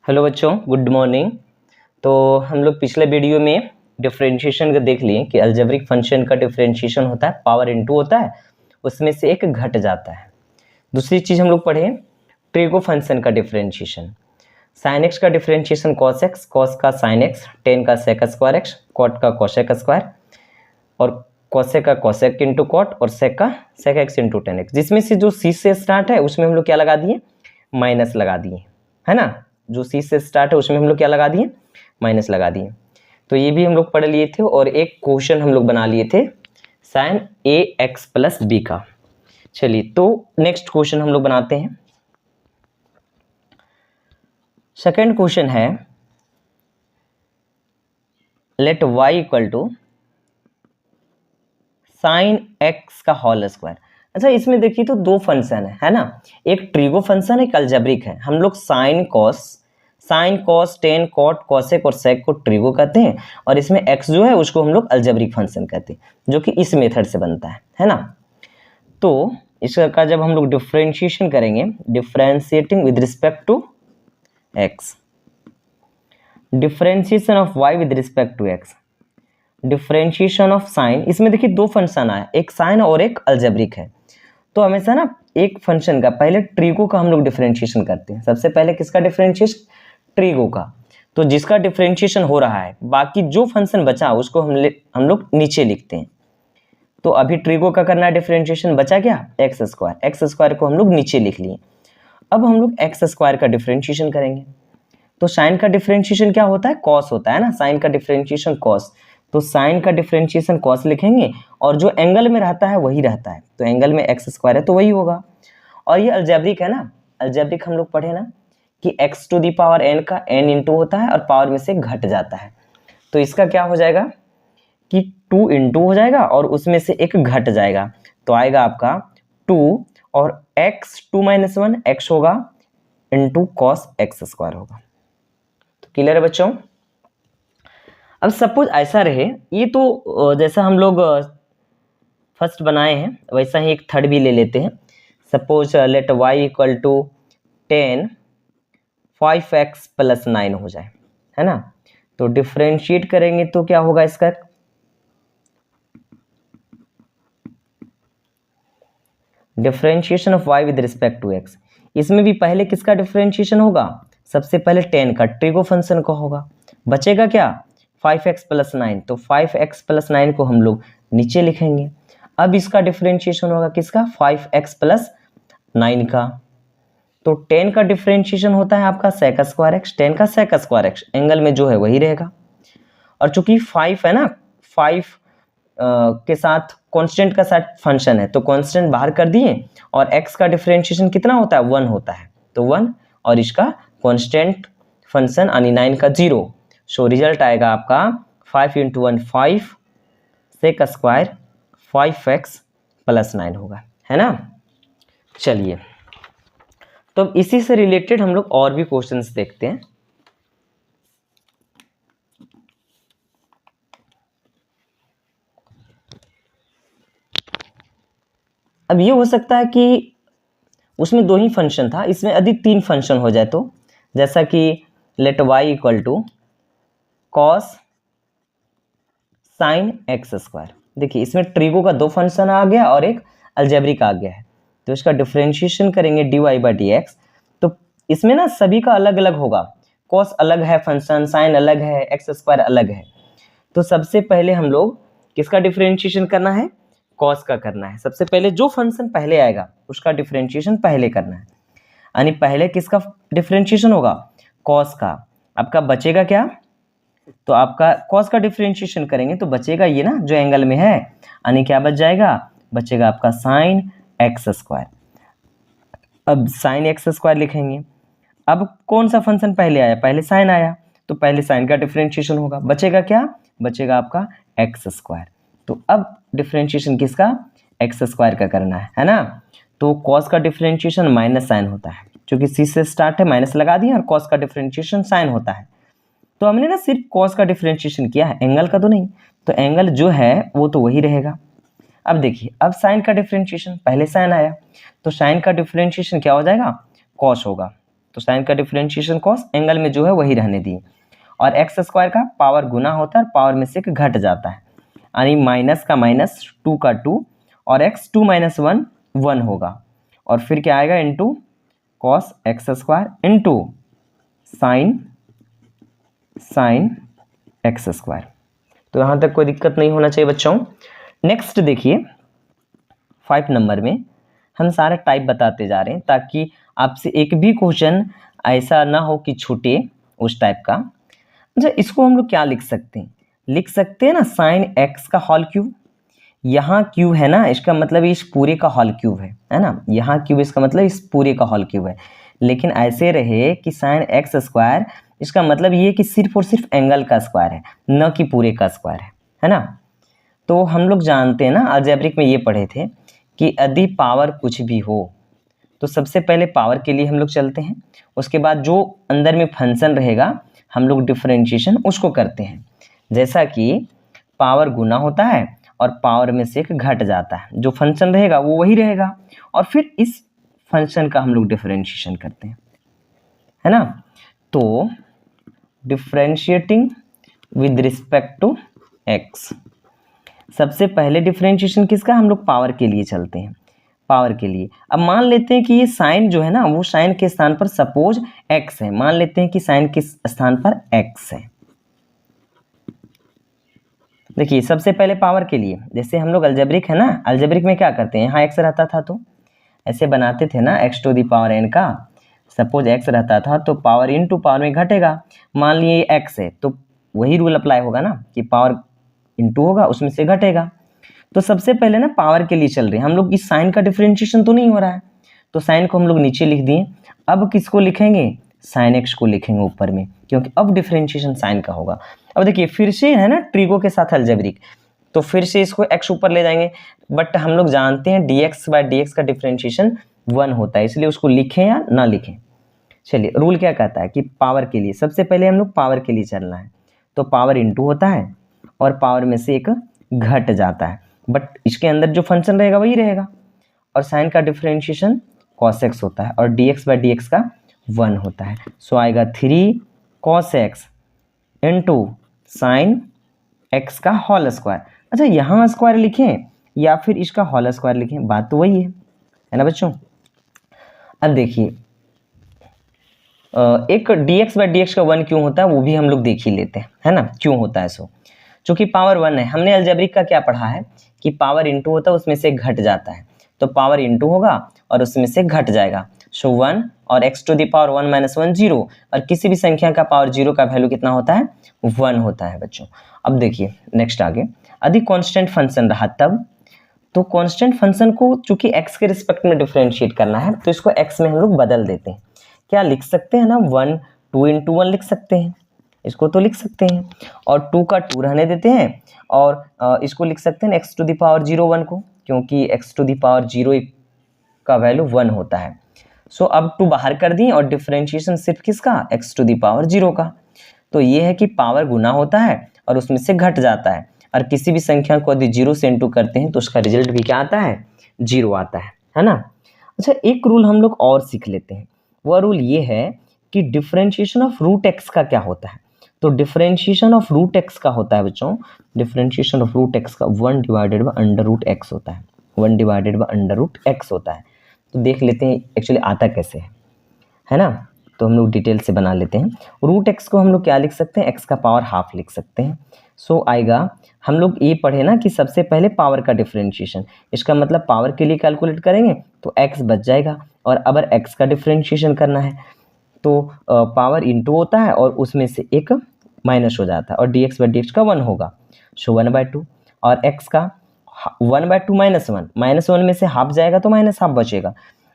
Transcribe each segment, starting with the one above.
Hello बच्चों, good morning. तो हम लोग पिछले वीडियो में डिफरेंशिएशन का देख लिए कि अलजेब्रिक फंक्शन का डिफरेंशिएशन होता है, पावर इनटू होता है, उसमें से एक घट जाता है। दूसरी चीज़ हम लोग पढ़े ट्रिगो फंक्शन का डिफरेंशिएशन, साइन एक्स का डिफरेंशिएशन कॉस एक्स, कॉस का साइन एक्स, टेन का सेक स्क्वायर एक्स, कॉट का कोसेक स्क्वायर और कोसेक का कोसेक इंटू कॉट और सेक का sec X into tan X. जिसमें से जो सी से स्टार्ट है उसमें हम लोग क्या लगा दिए, माइनस लगा दिए, है ना। जो सी से स्टार्ट है उसमें हम लोग क्या लगा दिए, माइनस लगा दिए। तो ये भी हम लोग पढ़ लिए थे और एक क्वेश्चन हम लोग बना लिए थे sine A X plus B का। चलिए तो नेक्स्ट क्वेश्चन हम लोग बनाते हैं। सेकंड क्वेश्चन है let y equal to sine X का होल स्क्वायर। अच्छा, इसमें देखिए तो दो फंक्शन है ना, एक ट्रिगो फंक्शन एक अलजेब्रिक है। हम लोग sine cos tan cot cosec और सेक को ट्रिगो कहते हैं और इसमें x जो है उसको हम लोग अलजेब्रिक फंक्शन कहते हैं, जो कि इस मेथड से बनता है ना। तो इसका जब हम लोग डिफरेंशिएशन करेंगे, differentiating with respect to x, differentiation of y with respect to x, differentiation of sine. इसमें देखिए दो फंक्शन आया, एक साइन और एक अलजेब्रिक है। तो हमेशा ना एक फंक्शन का पहले ट्रिगो का हम लोग डिफरेंशिएशन करते हैं। सबसे पहले किसका डिफरेंशिएशन, ट्रिगो का। तो जिसका डिफरेंशिएशन हो रहा है, बाकी जो फंक्शन बचा उसको हम लोग नीचे लिखते हैं। तो अभी ट्रिगो का करना है डिफरेंशिएशन, बचा क्या, एक्स स्क्वायर को हम लोग नीचे लिख लिए। अब हम लोग एक्स स्क्वायर का डिफरेंशिएशन करेंगे। तो साइन का डिफरेंशिएशन क्या होता है, कॉस होता है ना, साइन का डिफरेंशिएशन कॉस। तो साइन का डिफरेंशिएशन कॉस लिखेंगे और जो एंगल में रहता है वही रहता है, तो एंगल में एक्स स्क्वायर है तो वही होगा। और ये अलजेब्रिक है ना, अलजेब्रिक हम लोग पढ़े ना कि x to the power n का n इंटू होता है और पावर में से घट जाता है। तो इसका क्या हो जाएगा कि 2 इंटू हो जाएगा और उसमें से एक घट जाएगा, तो आएगा आपका 2 और x 2 माइनस 1 x होगा इंटू कॉस एक्स स्क्वायर होगा। तो क्लियर है बच्चों। अब सपोज ऐसा रहे, ये तो जैसा हम लोग फर्स्ट बनाए हैं वैसा ही एक थर्ड भी ले लेते हैं। Suppose let y equal to 10 5x प्लस 9 हो जाए, है ना। तो डिफरेंशिएट करेंगे तो क्या होगा इसका, differentiation of y with respect to x। इसमें भी पहले किसका डिफरेंशिएशन होगा, सबसे पहले 10 का ट्रिगो फंक्शन का होगा। बचेगा क्या, 5x प्लस 9। तो 5x प्लस 9 को हम लोग नीचे लिखेंगे। अब इसका डिफरेंशिएशन होगा किसका, 5x प्लस 9 का। तो 10 का डिफरेंशिएशन होता है आपका सेक स्क्वायर एक्स, 10 का सेक स्क्वायर एक्स, एंगल में जो है वही रहेगा। और चूंकि 5 है ना, 5 के साथ कांस्टेंट का साथ फंक्शन है तो कांस्टेंट बाहर कर दिए और x का डिफरेंशिएशन कितना होता है, 1 होता है, तो 1 और इसका कांस्टेंट फंक्शन यानी 9 का 0। सो रिजल्ट आएगा आपका 5 इंटू 1 5 सेक स्क्वायर 5x प्लस 9 होगा, है ना। चलिए तो अब इसी से रिलेटेड हम लोग और भी क्वेश्चंस देखते हैं। अब ये हो सकता है कि उसमें दो ही फंक्शन था, इसमें यदि 3 फंक्शन हो जाए तो, जैसा कि let y equal to cos sine X square. देखिए इसमें ट्रिगो का 2 फंक्शन आ गया और एक अलजेब्रिक आ गया है, तो इसका डिफरेंशिएशन करेंगे dy बाई डी एक्स। तो इसमें ना सभी का अलग अलग होगा, कॉस अलग है फंक्शन, साइन अलग है, एक्स स्क्वायर अलग है। तो सबसे पहले हम लोग किसका डिफरेंशिएशन करना है, कॉस का करना है। सबसे पहले जो फंक्शन पहले आएगा उसका डिफरेंशिएशन पहले करना है, यानी पहले किसका डिफरेंशिएशन होगा, कॉस का। आपका बचेगा क्या, तो आपका कॉस का डिफरेंशिएशन करेंगे तो बचेगा ये ना जो एंगल में है, यानी क्या बच जाएगा, बचेगा आपका साइन एक्स स्क्वायर। अब साइन एक्स स्क्वायर लिखेंगे। अब कौन सा फंक्शन पहले आया, पहले साइन आया, तो पहले साइन का डिफरेंशिएशन होगा, बचेगा क्या, बचेगा आपका एक्स स्क्वायर। तो अब डिफरेंशिएशन किसका, एक्स स्क्वायर का करना है ना। तो कॉस का डिफरेंशिएशन माइनस साइन होता है, क्योंकि सी से स्टार्ट है माइनस लगा दिया और कॉस का डिफरेंशिएशन साइन होता है। तो हमने ना सिर्फ कॉस का डिफरेंशिएशन किया है, एंगल का तो नहीं, तो एंगल जो है वो तो वही रहेगा। अब देखिए अब साइन का डिफरेंशिएशन, पहले साइन आया तो साइन का डिफरेंशिएशन क्या हो जाएगा, कॉस होगा, तो साइन का डिफरेंशिएशन कॉस, एंगल में जो है वही रहने दिए। और एक्स स्क्वायर का पावर गुना होता है और पावर में से एक घट जाता है, यानी माइनस का माइनस, 2 का 2, और एक्स 2 - 1 1 होगा। और फिर क्या आएगा, into cos x square into sine X square. तो यहाँ तक कोई दिक्कत नहीं होना चाहिए बच्चों। नेक्स्ट देखिए 5 नंबर में हम सारे टाइप बताते जा रहे हैं ताकि आपसे एक भी क्वेश्चन ऐसा ना हो कि छूटे उस टाइप का। अच्छा, इसको हम लोग क्या लिख सकते हैं, लिख सकते हैं ना साइन एक्स का होल क्यूब। यहाँ क्यूब है ना, इसका मतलब इस पूरे का होल क्यूब है ना। यहाँ क्यूब इसका मतलब इस पूरे का होल क्यूब है। लेकिन ऐसे रहे कि साइन एक्स स्क्वायर, इसका मतलब ये कि सिर्फ और सिर्फ एंगल का स्क्वायर है, न कि पूरे का स्क्वायर है ना। तो हम लोग जानते हैं ना, अलजेब्रिक में ये पढ़े थे कि यदि पावर कुछ भी हो तो सबसे पहले पावर के लिए हम लोग चलते हैं, उसके बाद जो अंदर में फंक्शन रहेगा हम लोग डिफरेंशिएशन उसको करते हैं। जैसा कि पावर गुना होता है और पावर में से एक घट जाता है, जो फंक्शन रहेगा वो वही रहेगा, और फिर इस फंक्शन का हम लोग डिफरेंशिएशन करते हैं, है ना। तो differentiating with respect to X, सबसे पहले डिफरेंशिएशन किसका, हम लोग पावर के लिए चलते हैं, पावर के लिए। अब मान लेते हैं कि ये साइन जो है ना, वो साइन के स्थान पर सपोज एक्स है, मान लेते हैं कि साइन के स्थान पर एक्स है। देखिए सबसे पहले पावर के लिए, जैसे हम लोग अलजेब्रिक है ना, अलजेब्रिक में क्या करते हैं, यहाँ एक्स रहता था तो ऐसे बनाते थे ना, X to the power N का। सपोज एक्स रहता था तो पावर इनटू पावर में घटेगा। मान लिए एक्स है तो वही रूल अप्लाई होगा ना कि पावर इनटू होगा उसमें से घटेगा। तो सबसे पहले ना पावर के लिए चल रहे हैं हम लोग, इस साइन का डिफरेंशिएशन तो नहीं हो रहा है, तो साइन को हम लोग नीचे लिख दिए। अब किसको लिखेंगे, साइन एक्स को लिखेंगे ऊपर में, क्योंकि अब डिफरेंशिएशन साइन का होगा। अब देखिए फिर से है ना ट्रिगो के साथ अलजेब्रिक, तो फिर से इसको एक्स ऊपर ले जाएंगे, बट हम लोग जानते हैं dx बाय dx का डिफरेंशिएशन 1 होता है, इसलिए उसको लिखें या ना लिखें। चलिए रूल क्या कहता है कि पावर के लिए सबसे पहले हम लोग पावर के लिए चलना है, तो पावर इनटू होता है और पावर में से एक घट जाता है, बट इसके अंदर जो फंक्शन रहेगा वही रहेगा। और साइन का डिफरेंशिएशन cos x होता है और dx बाय dx का 1 होता है। सो आएगा 3 cos x into sine X का होल स्क्वायर। अच्छा, यहाँ स्क्वायर लिखें या फिर इसका होल स्क्वायर लिखें, बात तो वही है ना बच्चों। अब देखिए एक dx बाय dx का 1 क्यों होता है वो भी हम लोग देख ही लेते हैं, है ना, क्यों होता है। सो चूंकि पावर 1 है, हमने अलजेब्रिक का क्या पढ़ा है कि पावर इनटू होता है उसमें से घट जाता है, तो पावर इनटू होगा और उसमें से घट जाएगा। सो 1 और x टू द पावर 1 - 1 0, और किसी भी संख्या का पावर 0 का वैल्यू कितना होता है, 1 होता है बच्चों। अब देखिए नेक्स्ट आगे, यदि कांस्टेंट फंक्शन रहा तब, तो कांस्टेंट फंक्शन को चूंकि x के रिस्पेक्ट में डिफरेंशिएट करना है तो इसको x में हम लोग बदल देते हैं। क्या लिख सकते हैं ना, 1 2 × 1 लिख सकते हैं, इसको तो लिख सकते हैं, और 2 का 2 रहने देते हैं, और इसको लिख सकते हैं x टू द पावर 0 1 को, क्योंकि x टू द पावर 0 का वैल्यू 1 होता है। सो अब 2 बाहर कर दिए और डिफरेंशिएशन सिर्फ किसका, x टू द पावर 0 का। तो ये है कि पावर गुना होता है और उसमें से घट जाता है, और किसी भी संख्या को यदि 0 से इंटू करते हैं तो उसका रिजल्ट भी क्या आता है, 0 आता है ना। अच्छा, एक रूल हम लोग और सीख लेते हैं, वह रूल ये है कि डिफरेंशिएशन ऑफ रूट एक्स का क्या होता है। तो डिफरेंशिएशन ऑफ रूट एक्स का होता है बच्चों, डिफरेंशिएशन ऑफ रूट एक्स का 1 डिवाइडेड बाय √x होता है, 1 डिवाइडेड बाय √x होता है। तो देख लेते हैं एक्चुअली आता कैसे है ना। तो हम लोग डिटेल से बना लेते हैं। रूट एक्स को हम लोग क्या लिख सकते हैं, x का पावर हाफ लिख सकते हैं। सो आएगा, हम लोग ये पढ़े ना कि सबसे पहले पावर का डिफरेंशिएशन, इसका मतलब पावर के लिए कैलकुलेट करेंगे तो x बच जाएगा, और अगर x का डिफरेंशिएशन करना है तो पावर इनटू होता है और उसमें से एक माइनस हो जाता है, और dx बाई dx का 1 होगा। सो 1/2, और x का 1/2 -1 -1 में से हाफ जाएगा तो माइनस हाफ बचेगा।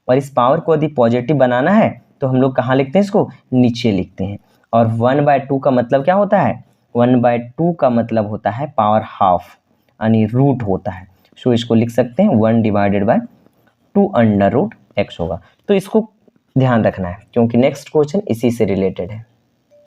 और इस पावर को यदि पॉजिटिव बनाना है तो हम लोग कहाँ लिखते हैं, इसको नीचे लिखते हैं। और 1/2 का मतलब क्या होता है, 1/2 का मतलब होता है पावर हाफ, यानी रूट होता है। सो इसको लिख सकते हैं 1 डिवाइडेड बाय 2 √x होगा। तो इसको ध्यान रखना है क्योंकि नेक्स्ट क्वेश्चन इसी से रिलेटेड है।